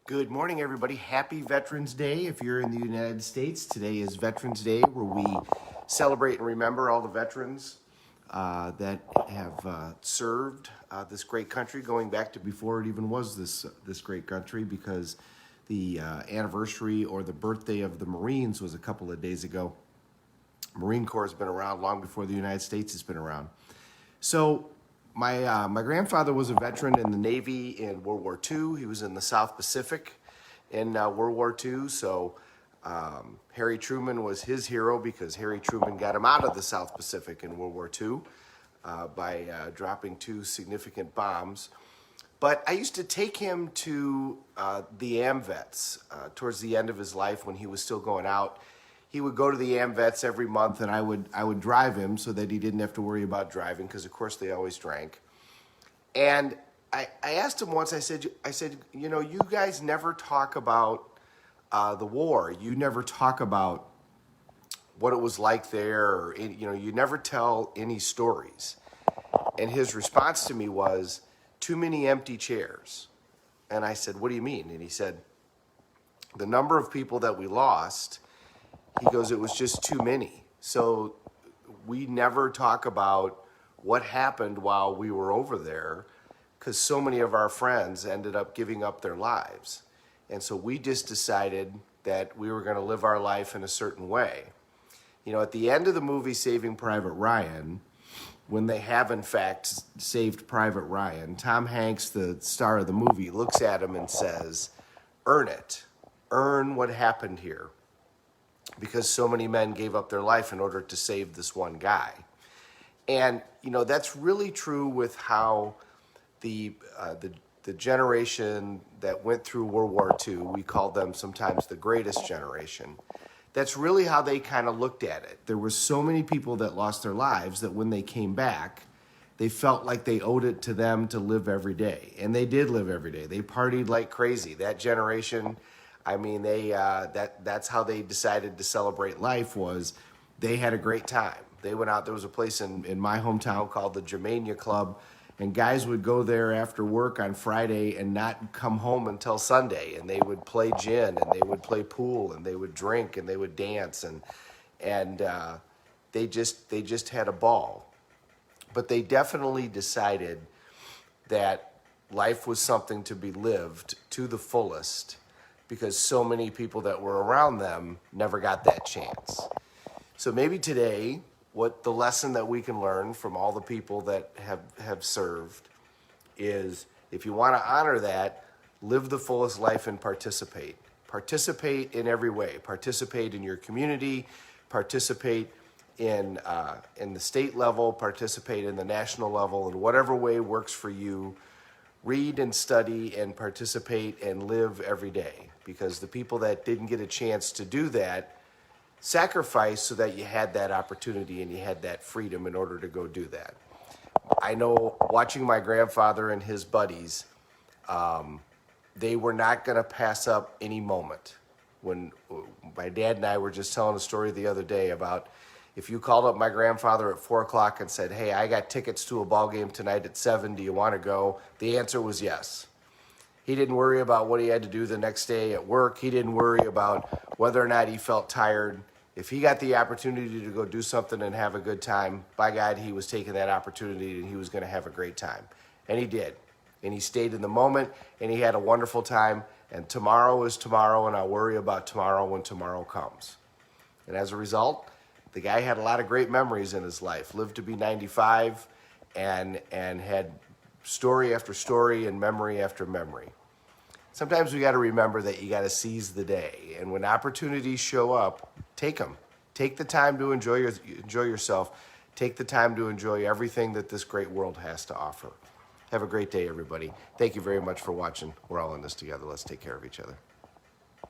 Good morning, everybody. Happy Veterans Day if you're in the United States. Today is Veterans Day, where we celebrate and remember all the veterans that have served this great country, going back to before it even was this great country, because the anniversary or the birthday of the Marines was a couple of days ago. Marine Corps has been around long before the United States has been around. So my grandfather was a veteran in the Navy in World War II. He was in the South Pacific in World War II. So Harry Truman was his hero because Harry Truman got him out of the South Pacific in World War II by dropping 2 significant bombs. But I used to take him to the AMVETS towards the end of his life when he was still going out. He would go to the AMVETS every month, and I would drive him so that he didn't have to worry about driving, because of course they always drank. And I asked him once, I said, you know, you guys never talk about the war. You never talk about what it was like there, or, you know, you never tell any stories. And his response to me was, too many empty chairs. And I said, what do you mean? And he said, the number of people that we lost, he goes, it was just too many. So we never talk about what happened while we were over there, because so many of our friends ended up giving up their lives. And so we just decided that we were going to live our life in a certain way. You know, at the end of the movie Saving Private Ryan, when they have in fact saved Private Ryan, Tom Hanks, the star of the movie, looks at him and says, earn it. Earn what happened here, because so many men gave up their life in order to save this one guy. And, you know, that's really true with how the generation that went through World War II, we call them sometimes the greatest generation, that's really how they kind of looked at it. There were so many people that lost their lives that when they came back, they felt like they owed it to them to live every day. And they did live every day. They partied like crazy. That generation, I mean, that's how they decided to celebrate life, was they had a great time. They went out, there was a place in my hometown called the Germania Club, and guys would go there after work on Friday and not come home until Sunday, and they would play gin, and they would play pool, and they would drink, and they would dance, and they just had a ball. But they definitely decided that life was something to be lived to the fullest, because so many people that were around them never got that chance. So maybe today, what the lesson that we can learn from all the people that have served is, if you want to honor that, live the fullest life and participate. Participate in every way. Participate in your community. Participate in the state level. Participate in the national level. In whatever way works for you. Read and study and participate and live every day, because the people that didn't get a chance to do that sacrificed so that you had that opportunity and you had that freedom in order to go do that. I know, watching my grandfather and his buddies, they were not going to pass up any moment. When my dad and I were just telling a story the other day about, if you called up my grandfather at 4 o'clock and said, hey, I got tickets to a ball game tonight at 7, do you want to go? The answer was yes. He didn't worry about what he had to do the next day at work. He didn't worry about whether or not he felt tired. If he got the opportunity to go do something and have a good time, by God, he was taking that opportunity and he was going to have a great time. And he did. And he stayed in the moment and he had a wonderful time. And tomorrow is tomorrow, and I'll worry about tomorrow when tomorrow comes. And as a result, the guy had a lot of great memories in his life, lived to be 95, and had story after story and memory after memory. Sometimes we got to remember that you got to seize the day, and when opportunities show up, take them. Take the time to enjoy yourself. Take the time to enjoy everything that this great world has to offer. Have a great day, everybody. Thank you very much for watching. We're all in this together. Let's take care of each other.